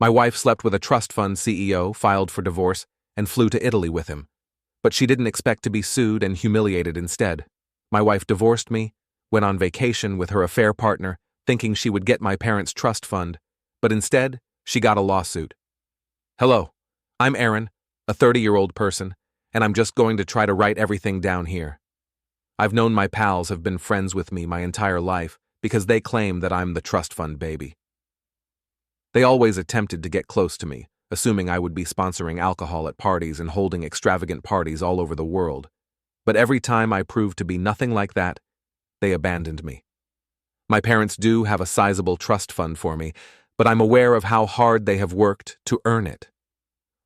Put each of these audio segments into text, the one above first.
My wife slept with a trust fund CEO, filed for divorce, and flew to Italy with him. But she didn't expect to be sued and humiliated instead. My wife divorced me, went on vacation with her affair partner, thinking she would get my parents' trust fund, but instead, she got a lawsuit. Hello, I'm Aaron, a 30-year-old person, and I'm just going to try to write everything down here. I've known my pals have been friends with me my entire life because they claim that I'm the trust fund baby. They always attempted to get close to me, assuming I would be sponsoring alcohol at parties and holding extravagant parties all over the world. But every time I proved to be nothing like that, they abandoned me. My parents do have a sizable trust fund for me, but I'm aware of how hard they have worked to earn it.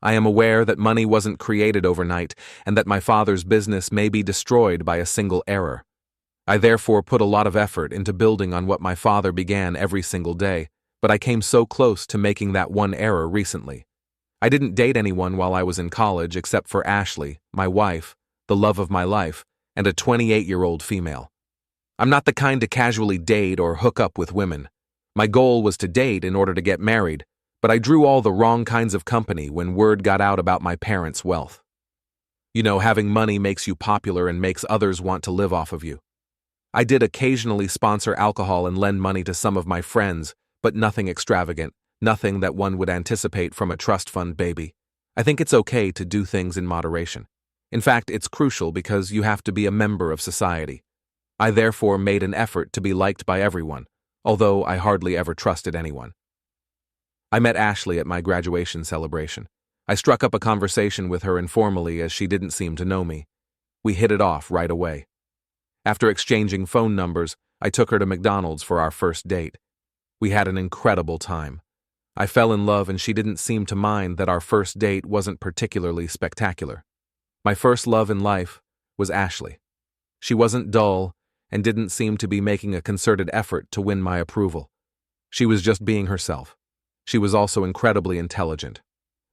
I am aware that money wasn't created overnight and that my father's business may be destroyed by a single error. I therefore put a lot of effort into building on what my father began every single day, but I came so close to making that one error recently. I didn't date anyone while I was in college except for Ashley, my wife, the love of my life, and a 28-year-old female. I'm not the kind to casually date or hook up with women. My goal was to date in order to get married, but I drew all the wrong kinds of company when word got out about my parents' wealth. You know, having money makes you popular and makes others want to live off of you. I did occasionally sponsor alcohol and lend money to some of my friends, but nothing extravagant, nothing that one would anticipate from a trust fund baby. I think it's okay to do things in moderation. In fact, it's crucial because you have to be a member of society. I therefore made an effort to be liked by everyone, although I hardly ever trusted anyone. I met Ashley at my graduation celebration. I struck up a conversation with her informally as she didn't seem to know me. We hit it off right away. After exchanging phone numbers, I took her to McDonald's for our first date. We had an incredible time. I fell in love and she didn't seem to mind that our first date wasn't particularly spectacular. My first love in life was Ashley. She wasn't dull and didn't seem to be making a concerted effort to win my approval. She was just being herself. She was also incredibly intelligent.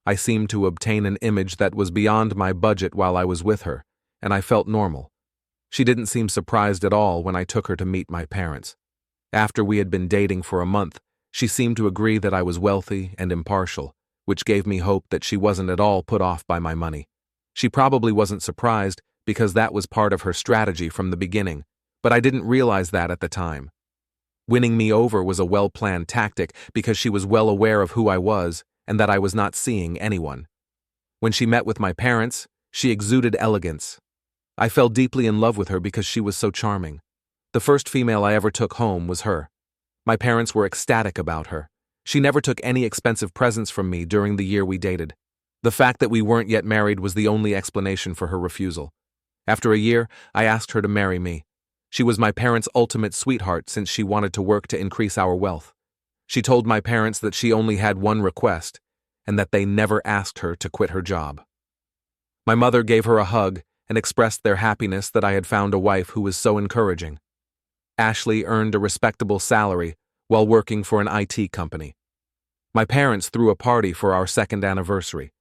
I seemed to obtain an image that was beyond my budget while I was with her, and I felt normal. She didn't seem surprised at all when I took her to meet my parents. After we had been dating for a month, she seemed to agree that I was wealthy and impartial, which gave me hope that she wasn't at all put off by my money. She probably wasn't surprised because that was part of her strategy from the beginning, but I didn't realize that at the time. Winning me over was a well-planned tactic because she was well aware of who I was and that I was not seeing anyone. When she met with my parents, she exuded elegance. I fell deeply in love with her because she was so charming. The first female I ever took home was her. My parents were ecstatic about her. She never took any expensive presents from me during the year we dated. The fact that we weren't yet married was the only explanation for her refusal. After a year, I asked her to marry me. She was my parents' ultimate sweetheart since she wanted to work to increase our wealth. She told my parents that she only had one request, and that they never asked her to quit her job. My mother gave her a hug and expressed their happiness that I had found a wife who was so encouraging. Ashley earned a respectable salary while working for an IT company. My parents threw a party for our second anniversary.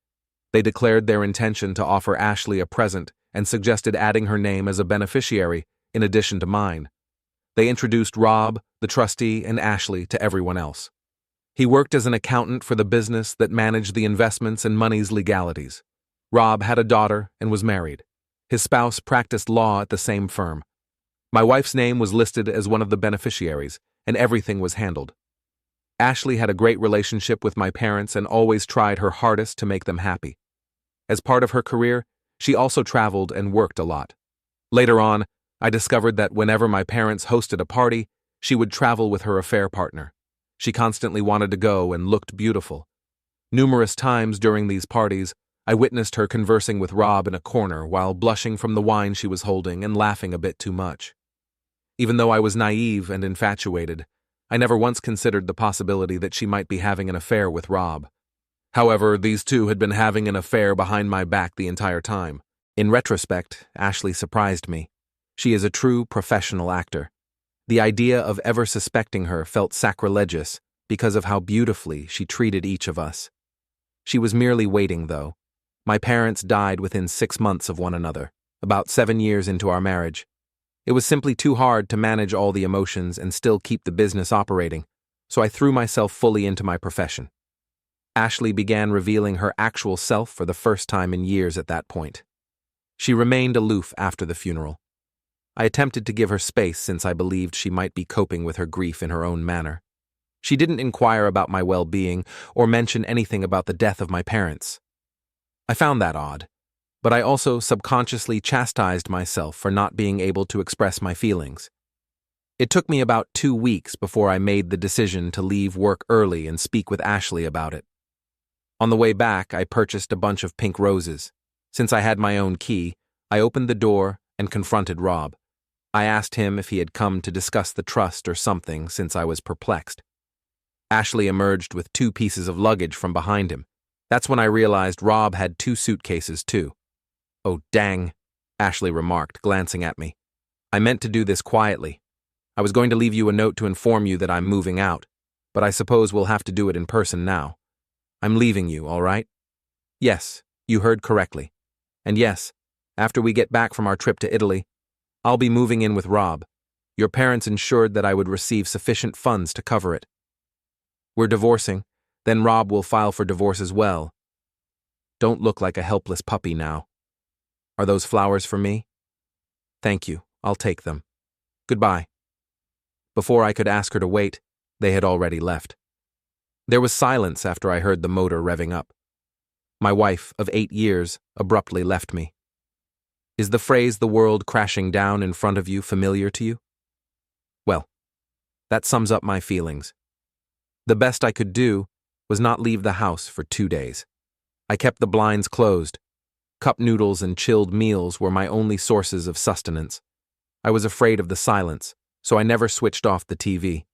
They declared their intention to offer Ashley a present and suggested adding her name as a beneficiary in addition to mine. They introduced Rob, the trustee, and Ashley to everyone else. He worked as an accountant for the business that managed the investments and money's legalities. Rob had a daughter and was married. His spouse practiced law at the same firm. My wife's name was listed as one of the beneficiaries, and everything was handled. Ashley had a great relationship with my parents and always tried her hardest to make them happy. As part of her career, she also traveled and worked a lot. Later on, I discovered that whenever my parents hosted a party, she would travel with her affair partner. She constantly wanted to go and looked beautiful. Numerous times during these parties, I witnessed her conversing with Rob in a corner while blushing from the wine she was holding and laughing a bit too much. Even though I was naive and infatuated, I never once considered the possibility that she might be having an affair with Rob. However, these two had been having an affair behind my back the entire time. In retrospect, Ashley surprised me. She is a true professional actor. The idea of ever suspecting her felt sacrilegious because of how beautifully she treated each of us. She was merely waiting, though. My parents died within 6 months of one another, about 7 years into our marriage. It was simply too hard to manage all the emotions and still keep the business operating, so I threw myself fully into my profession. Ashley began revealing her actual self for the first time in years at that point. She remained aloof after the funeral. I attempted to give her space since I believed she might be coping with her grief in her own manner. She didn't inquire about my well-being or mention anything about the death of my parents. I found that odd, but I also subconsciously chastised myself for not being able to express my feelings. It took me about 2 weeks before I made the decision to leave work early and speak with Ashley about it. On the way back, I purchased a bunch of pink roses. Since I had my own key, I opened the door and confronted Rob. I asked him if he had come to discuss the trust or something since I was perplexed. Ashley emerged with 2 pieces of luggage from behind him. That's when I realized Rob had 2 suitcases too. "Oh, dang," Ashley remarked, glancing at me. "I meant to do this quietly. I was going to leave you a note to inform you that I'm moving out, but I suppose we'll have to do it in person now. I'm leaving you, all right?" "Yes, you heard correctly. And yes, after we get back from our trip to Italy, I'll be moving in with Rob. Your parents ensured that I would receive sufficient funds to cover it. We're divorcing, then Rob will file for divorce as well. Don't look like a helpless puppy now. Are those flowers for me?" "Thank you, I'll take them. Goodbye." Before I could ask her to wait, they had already left. There was silence after I heard the motor revving up. My wife, of 8 years, abruptly left me. Is the phrase "the world crashing down in front of you" familiar to you? Well, that sums up my feelings. The best I could do was not leave the house for 2 days. I kept the blinds closed. Cup noodles and chilled meals were my only sources of sustenance. I was afraid of the silence, so I never switched off the TV.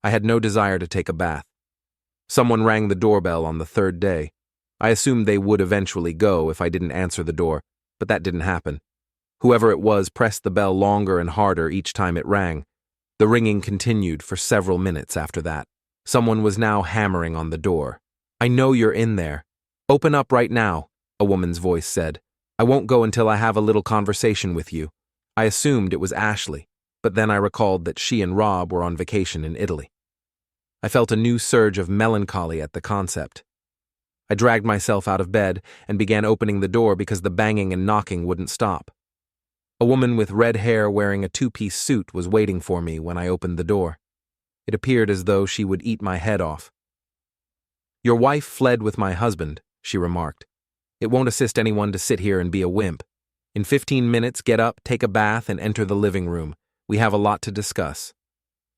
I had no desire to take a bath. Someone rang the doorbell on the 3rd day. I assumed they would eventually go if I didn't answer the door, but that didn't happen. Whoever it was pressed the bell longer and harder each time it rang. The ringing continued for several minutes after that. Someone was now hammering on the door. "I know you're in there. Open up right now," a woman's voice said. "I won't go until I have a little conversation with you." I assumed it was Ashley, but then I recalled that she and Rob were on vacation in Italy. I felt a new surge of melancholy at the concept. I dragged myself out of bed and began opening the door because the banging and knocking wouldn't stop. A woman with red hair wearing a 2-piece suit was waiting for me when I opened the door. It appeared as though she would eat my head off. "Your wife fled with my husband," she remarked. "It won't assist anyone to sit here and be a wimp. In 15 minutes, get up, take a bath, and enter the living room. We have a lot to discuss."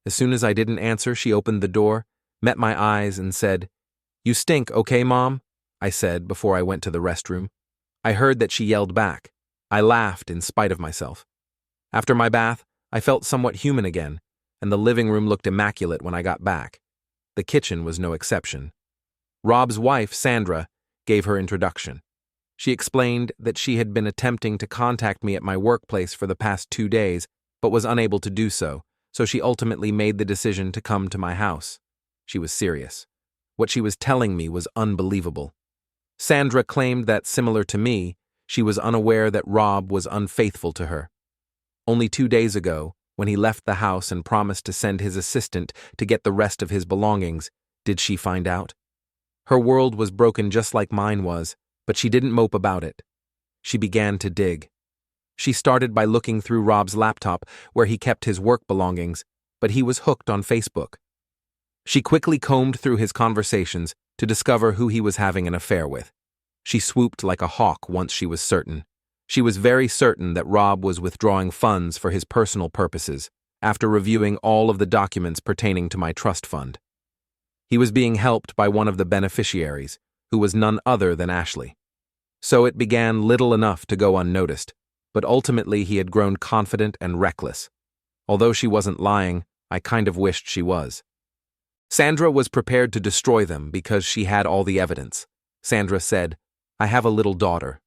As soon as I didn't answer, she opened the door, met my eyes, and said, "You stink, okay, Mom?" I said before I went to the restroom. I heard that she yelled back. I laughed in spite of myself. After my bath, I felt somewhat human again, and the living room looked immaculate when I got back. The kitchen was no exception. Rob's wife, Sandra, gave her introduction. She explained that she had been attempting to contact me at my workplace for the past 2 days, but was unable to do so, so she ultimately made the decision to come to my house. She was serious. What she was telling me was unbelievable. Sandra claimed that, similar to me, she was unaware that Rob was unfaithful to her. Only 2 days ago, when he left the house and promised to send his assistant to get the rest of his belongings, did she find out? Her world was broken just like mine was, but she didn't mope about it. She began to dig. She started by looking through Rob's laptop where he kept his work belongings, but he was hooked on Facebook. She quickly combed through his conversations to discover who he was having an affair with. She swooped like a hawk once she was certain. She was very certain that Rob was withdrawing funds for his personal purposes, after reviewing all of the documents pertaining to my trust fund. He was being helped by one of the beneficiaries, who was none other than Ashley. So it began little enough to go unnoticed, but ultimately he had grown confident and reckless. Although she wasn't lying, I kind of wished she was. Sandra was prepared to destroy them because she had all the evidence. Sandra said, "I have a little daughter.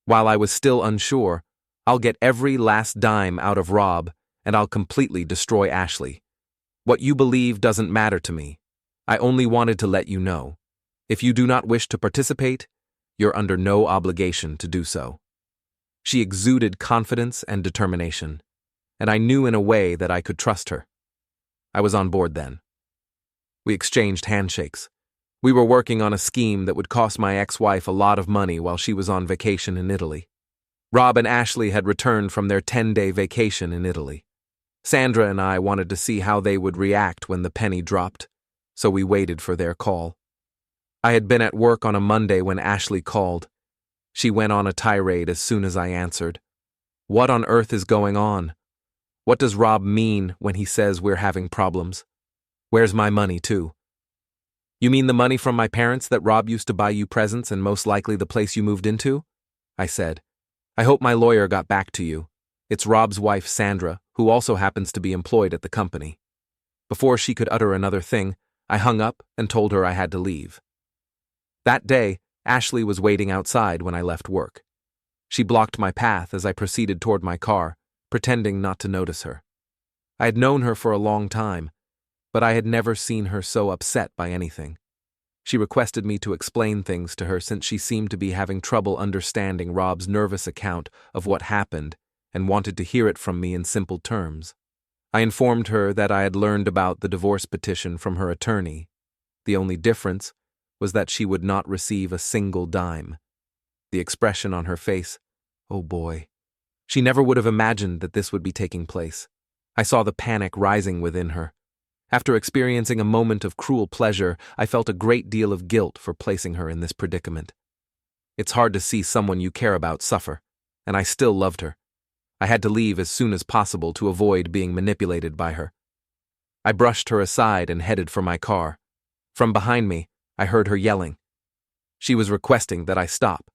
While I was still unsure, I'll get every last dime out of Rob, and I'll completely destroy Ashley. What you believe doesn't matter to me. I only wanted to let you know. If you do not wish to participate, you're under no obligation to do so." She exuded confidence and determination, and I knew in a way that I could trust her. I was on board then. We exchanged handshakes. We were working on a scheme that would cost my ex-wife a lot of money while she was on vacation in Italy. Rob and Ashley had returned from their 10-day vacation in Italy. Sandra and I wanted to see how they would react when the penny dropped, so we waited for their call. I had been at work on a Monday when Ashley called. She went on a tirade as soon as I answered. What on earth is going on? What does Rob mean when he says we're having problems? Where's my money, too? You mean the money from my parents that Rob used to buy you presents and most likely the place you moved into? I said. I hope my lawyer got back to you. It's Rob's wife, Sandra, who also happens to be employed at the company. Before she could utter another thing, I hung up and told her I had to leave. That day, Ashley was waiting outside when I left work. She blocked my path as I proceeded toward my car, pretending not to notice her. I had known her for a long time, but I had never seen her so upset by anything. She requested me to explain things to her since she seemed to be having trouble understanding Rob's nervous account of what happened and wanted to hear it from me in simple terms. I informed her that I had learned about the divorce petition from her attorney. The only difference was that she would not receive a single dime. The expression on her face, oh boy. She never would have imagined that this would be taking place. I saw the panic rising within her. After experiencing a moment of cruel pleasure, I felt a great deal of guilt for placing her in this predicament. It's hard to see someone you care about suffer, and I still loved her. I had to leave as soon as possible to avoid being manipulated by her. I brushed her aside and headed for my car. From behind me, I heard her yelling. She was requesting that I stop.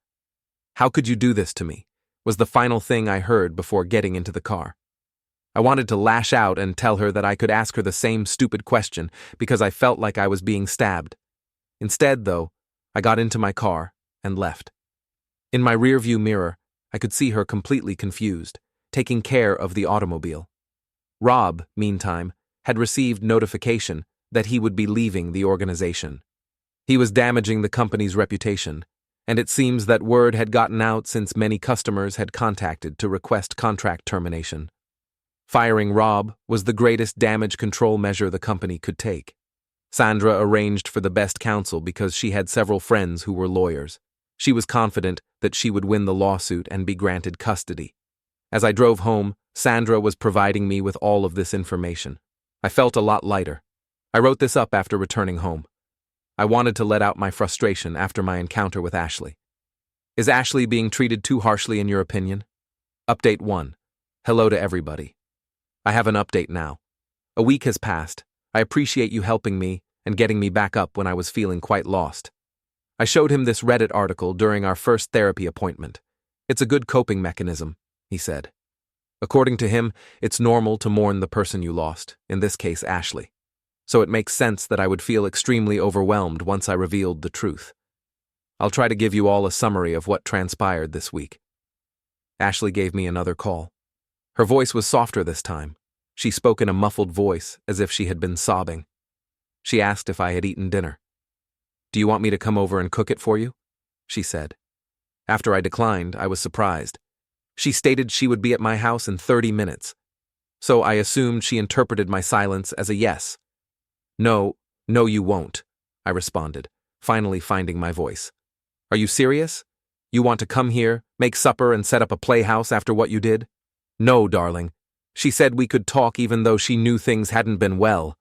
How could you do this to me? Was the final thing I heard before getting into the car. I wanted to lash out and tell her that I could ask her the same stupid question because I felt like I was being stabbed. Instead, though, I got into my car and left. In my rearview mirror, I could see her completely confused, taking care of the automobile. Rob, meantime, had received notification that he would be leaving the organization. He was damaging the company's reputation, and it seems that word had gotten out since many customers had contacted to request contract termination. Firing Rob was the greatest damage control measure the company could take. Sandra arranged for the best counsel because she had several friends who were lawyers. She was confident that she would win the lawsuit and be granted custody. As I drove home, Sandra was providing me with all of this information. I felt a lot lighter. I wrote this up after returning home. I wanted to let out my frustration after my encounter with Ashley. Is Ashley being treated too harshly in your opinion? Update 1. Hello to everybody. I have an update now. A week has passed. I appreciate you helping me and getting me back up when I was feeling quite lost. I showed him this Reddit article during our first therapy appointment. It's a good coping mechanism, he said. According to him, it's normal to mourn the person you lost, in this case Ashley. So it makes sense that I would feel extremely overwhelmed once I revealed the truth. I'll try to give you all a summary of what transpired this week. Ashley gave me another call. Her voice was softer this time. She spoke in a muffled voice, as if she had been sobbing. She asked if I had eaten dinner. Do you want me to come over and cook it for you? She said. After I declined, I was surprised. She stated she would be at my house in 30 minutes. So I assumed she interpreted my silence as a yes. No, you won't, I responded, finally finding my voice. Are you serious? You want to come here, make supper, and set up a playhouse after what you did? No, darling. She said we could talk even though she knew things hadn't been well.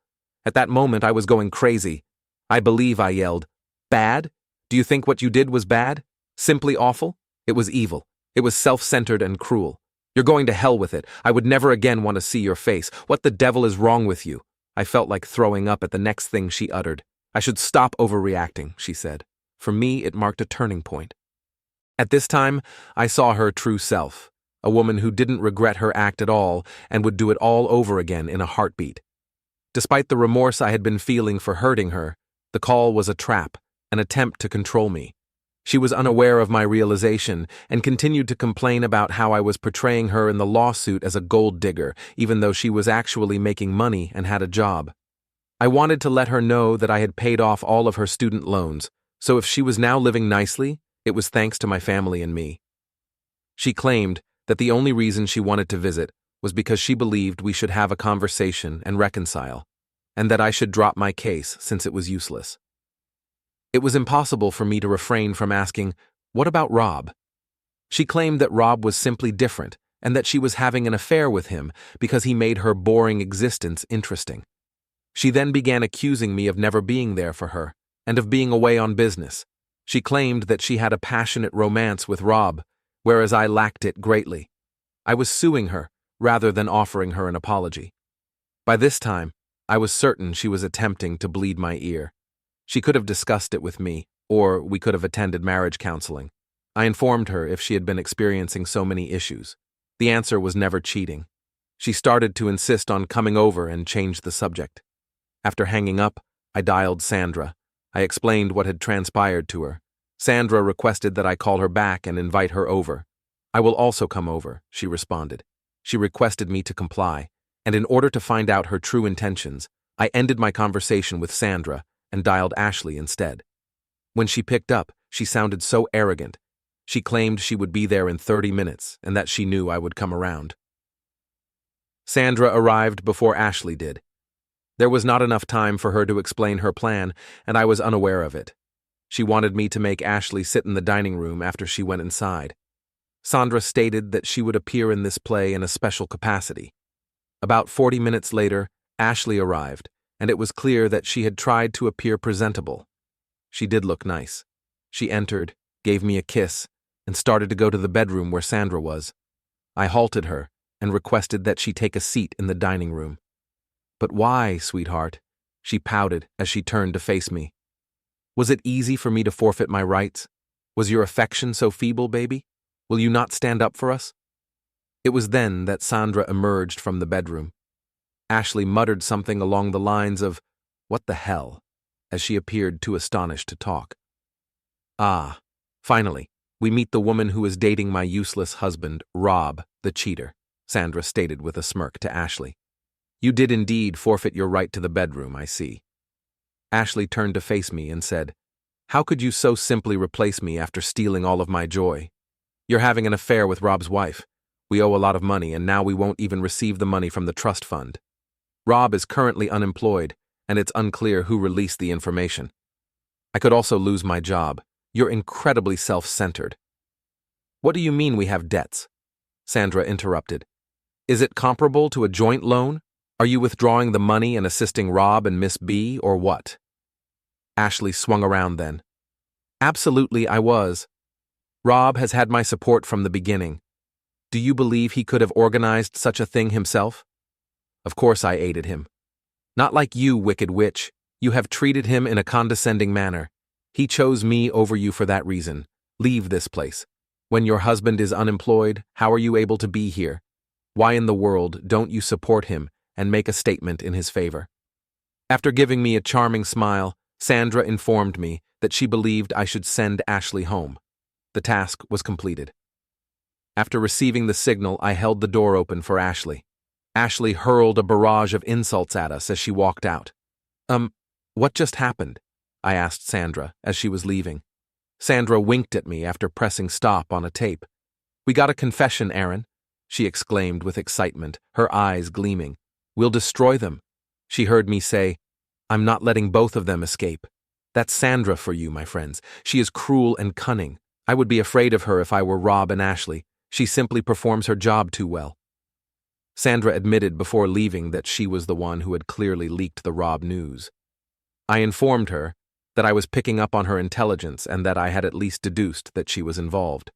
At that moment, I was going crazy. I believe I yelled, Bad? Do you think what you did was bad? Simply awful? It was evil. It was self-centered and cruel. You're going to hell with it. I would never again want to see your face. What the devil is wrong with you? I felt like throwing up at the next thing she uttered. I should stop overreacting, she said. For me, it marked a turning point. At this time, I saw her true self. A woman who didn't regret her act at all and would do it all over again in a heartbeat. Despite the remorse I had been feeling for hurting her, the call was a trap, an attempt to control me. She was unaware of my realization and continued to complain about how I was portraying her in the lawsuit as a gold digger, even though she was actually making money and had a job. I wanted to let her know that I had paid off all of her student loans, so if she was now living nicely, it was thanks to my family and me. She claimed that the only reason she wanted to visit was because she believed we should have a conversation and reconcile, and that I should drop my case since it was useless. It was impossible for me to refrain from asking, "What about Rob?" She claimed that Rob was simply different and that she was having an affair with him because he made her boring existence interesting. She then began accusing me of never being there for her and of being away on business. She claimed that she had a passionate romance with Rob, whereas I lacked it greatly. I was suing her rather than offering her an apology. By this time, I was certain she was attempting to bleed my ear. She could have discussed it with me, or we could have attended marriage counseling. I informed her if she had been experiencing so many issues. The answer was never cheating. She started to insist on coming over and change the subject. After hanging up, I dialed Sandra. I explained what had transpired to her. Sandra requested that I call her back and invite her over. "I will also come over," she responded. She requested me to comply, and in order to find out her true intentions, I ended my conversation with Sandra and dialed Ashley instead. When she picked up, she sounded so arrogant. She claimed she would be there in 30 minutes and that she knew I would come around. Sandra arrived before Ashley did. There was not enough time for her to explain her plan, and I was unaware of it. She wanted me to make Ashley sit in the dining room after she went inside. Sandra stated that she would appear in this play in a special capacity. About 40 minutes later, Ashley arrived, and it was clear that she had tried to appear presentable. She did look nice. She entered, gave me a kiss, and started to go to the bedroom where Sandra was. I halted her and requested that she take a seat in the dining room. "But why, sweetheart?" she pouted as she turned to face me. "Was it easy for me to forfeit my rights? Was your affection so feeble, baby? Will you not stand up for us?" It was then that Sandra emerged from the bedroom. Ashley muttered something along the lines of, "What the hell?" as she appeared too astonished to talk. "Ah, finally, we meet the woman who is dating my useless husband, Rob, the cheater," Sandra stated with a smirk to Ashley. "You did indeed forfeit your right to the bedroom, I see." Ashley turned to face me and said, "How could you so simply replace me after stealing all of my joy? You're having an affair with Rob's wife. We owe a lot of money, and now we won't even receive the money from the trust fund. Rob is currently unemployed, and it's unclear who released the information. I could also lose my job. You're incredibly self-centered." "What do you mean we have debts?" Sandra interrupted. "Is it comparable to a joint loan? Are you withdrawing the money and assisting Rob and Miss B, or what?" Ashley swung around then. "Absolutely, I was. Rob has had my support from the beginning. Do you believe he could have organized such a thing himself? Of course I aided him. Not like you, wicked witch. You have treated him in a condescending manner. He chose me over you for that reason. Leave this place. When your husband is unemployed, how are you able to be here? Why in the world don't you support him and make a statement in his favor?" After giving me a charming smile, Sandra informed me that she believed I should send Ashley home. The task was completed. After receiving the signal, I held the door open for Ashley. Ashley hurled a barrage of insults at us as she walked out. What just happened?" I asked Sandra as she was leaving. Sandra winked at me after pressing stop on a tape. "We got a confession, Aaron," she exclaimed with excitement, her eyes gleaming. "We'll destroy them." She heard me say, "I'm not letting both of them escape. That's Sandra for you, my friends. She is cruel and cunning. I would be afraid of her if I were Rob and Ashley. She simply performs her job too well." Sandra admitted before leaving that she was the one who had clearly leaked the Rob news. I informed her that I was picking up on her intelligence and that I had at least deduced that she was involved.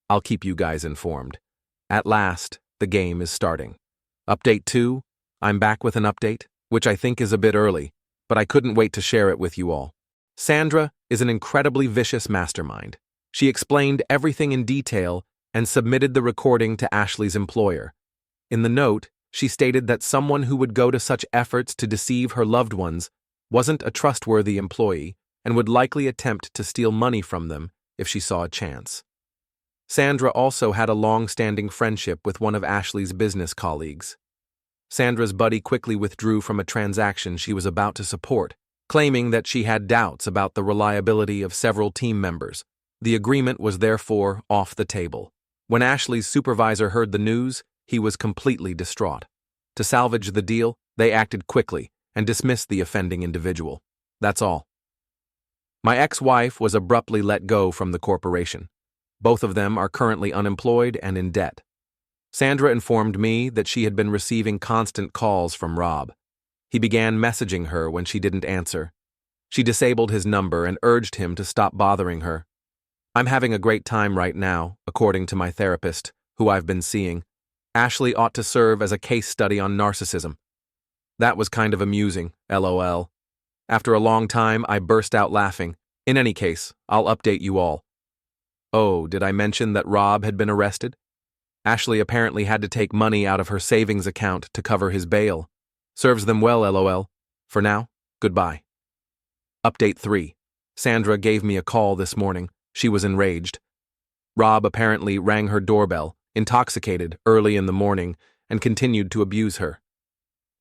"I'll keep you guys informed. At last, the game is starting. Update 2, I'm back with an update, which I think is a bit early, but I couldn't wait to share it with you all. Sandra is an incredibly vicious mastermind. She explained everything in detail and submitted the recording to Ashley's employer. In the note, she stated that someone who would go to such efforts to deceive her loved ones wasn't a trustworthy employee and would likely attempt to steal money from them if she saw a chance. Sandra also had a long-standing friendship with one of Ashley's business colleagues. Sandra's buddy quickly withdrew from a transaction she was about to support, claiming that she had doubts about the reliability of several team members. The agreement was therefore off the table. When Ashley's supervisor heard the news, he was completely distraught. To salvage the deal, they acted quickly and dismissed the offending individual. That's all. My ex-wife was abruptly let go from the corporation. Both of them are currently unemployed and in debt. Sandra informed me that she had been receiving constant calls from Rob. He began messaging her when she didn't answer. She disabled his number and urged him to stop bothering her. I'm having a great time right now, according to my therapist, who I've been seeing. Ashley ought to serve as a case study on narcissism. That was kind of amusing, LOL. After a long time, I burst out laughing. In any case, I'll update you all. Oh, did I mention that Rob had been arrested? Ashley apparently had to take money out of her savings account to cover his bail. Serves them well, LOL. For now, goodbye. Update 3. Sandra gave me a call this morning. She was enraged. Rob apparently rang her doorbell, intoxicated, early in the morning, and continued to abuse her.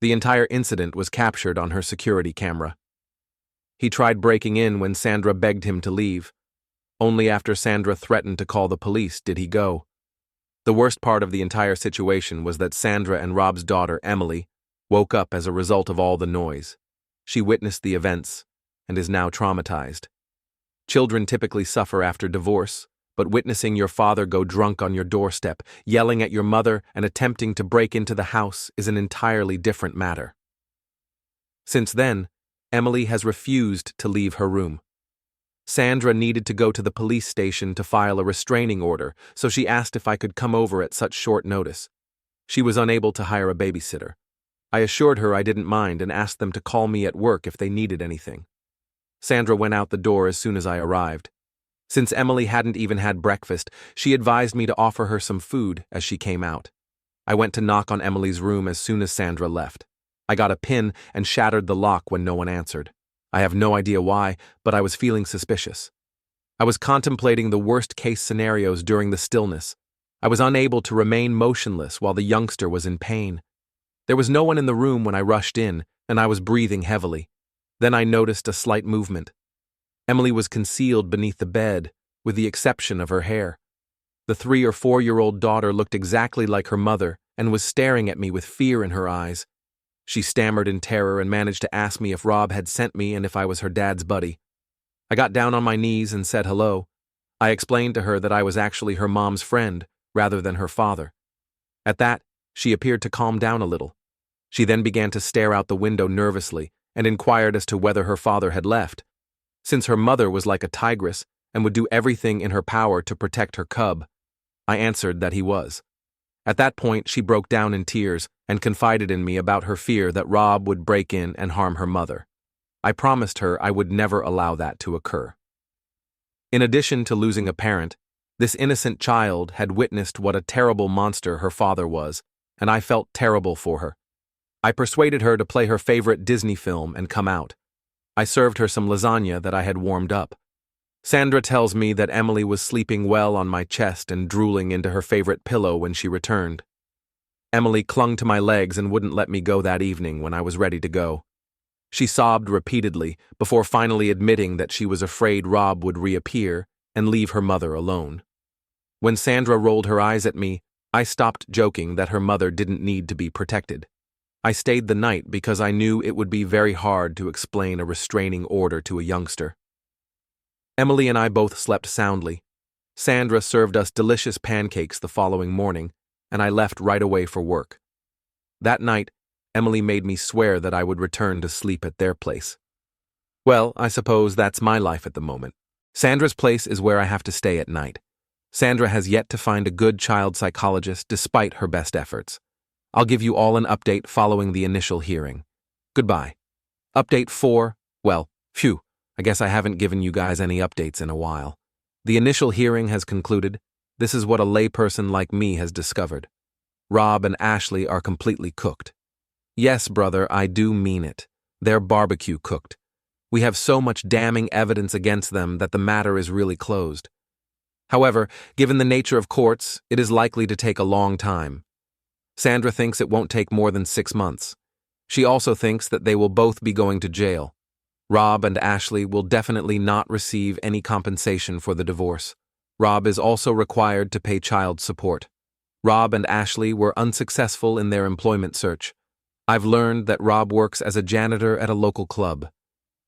The entire incident was captured on her security camera. He tried breaking in when Sandra begged him to leave. Only after Sandra threatened to call the police did he go. The worst part of the entire situation was that Sandra and Rob's daughter, Emily, woke up as a result of all the noise. She witnessed the events and is now traumatized. Children typically suffer after divorce, but witnessing your father go drunk on your doorstep, yelling at your mother, and attempting to break into the house is an entirely different matter. Since then, Emily has refused to leave her room. Sandra needed to go to the police station to file a restraining order, so she asked if I could come over at such short notice. She was unable to hire a babysitter. I assured her I didn't mind and asked them to call me at work if they needed anything. Sandra went out the door as soon as I arrived. Since Emily hadn't even had breakfast, she advised me to offer her some food as she came out. I went to knock on Emily's room as soon as Sandra left. I got a pin and shattered the lock when no one answered. I have no idea why, but I was feeling suspicious. I was contemplating the worst-case scenarios during the stillness. I was unable to remain motionless while the youngster was in pain. There was no one in the room when I rushed in, and I was breathing heavily. Then I noticed a slight movement. Emily was concealed beneath the bed, with the exception of her hair. The 3- or 4-year-old daughter looked exactly like her mother and was staring at me with fear in her eyes. She stammered in terror and managed to ask me if Rob had sent me and if I was her dad's buddy. I got down on my knees and said hello. I explained to her that I was actually her mom's friend, rather than her father. At that, she appeared to calm down a little. She then began to stare out the window nervously and inquired as to whether her father had left. Since her mother was like a tigress and would do everything in her power to protect her cub, I answered that he was. At that point, she broke down in tears and confided in me about her fear that Rob would break in and harm her mother. I promised her I would never allow that to occur. In addition to losing a parent, this innocent child had witnessed what a terrible monster her father was, and I felt terrible for her. I persuaded her to play her favorite Disney film and come out. I served her some lasagna that I had warmed up. Sandra tells me that Emily was sleeping well on my chest and drooling into her favorite pillow when she returned. Emily clung to my legs and wouldn't let me go that evening when I was ready to go. She sobbed repeatedly before finally admitting that she was afraid Rob would reappear and leave her mother alone. When Sandra rolled her eyes at me, I stopped joking that her mother didn't need to be protected. I stayed the night because I knew it would be very hard to explain a restraining order to a youngster. Emily and I both slept soundly. Sandra served us delicious pancakes the following morning, and I left right away for work. That night, Emily made me swear that I would return to sleep at their place. Well, I suppose that's my life at the moment. Sandra's place is where I have to stay at night. Sandra has yet to find a good child psychologist despite her best efforts. I'll give you all an update following the initial hearing. Goodbye. Update 4, well, phew, I guess I haven't given you guys any updates in a while. The initial hearing has concluded. This is what a layperson like me has discovered. Rob and Ashley are completely cooked. Yes, brother, I do mean it. They're barbecue cooked. We have so much damning evidence against them that the matter is really closed. However, given the nature of courts, it is likely to take a long time. Sandra thinks it won't take more than 6 months. She also thinks that they will both be going to jail. Rob and Ashley will definitely not receive any compensation for the divorce. Rob is also required to pay child support. Rob and Ashley were unsuccessful in their employment search. I've learned that Rob works as a janitor at a local club.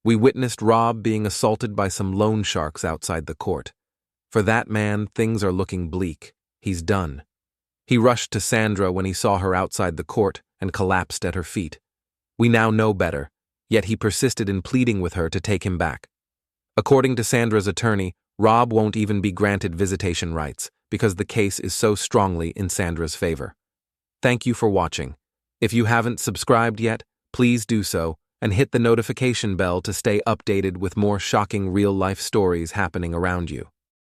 We witnessed Rob being assaulted by some loan sharks outside the court. For that man, things are looking bleak. He's done. He rushed to Sandra when he saw her outside the court and collapsed at her feet. We now know better, yet he persisted in pleading with her to take him back. According to Sandra's attorney, Rob won't even be granted visitation rights because the case is so strongly in Sandra's favor. Thank you for watching. If you haven't subscribed yet, please do so and hit the notification bell to stay updated with more shocking real-life stories happening around you.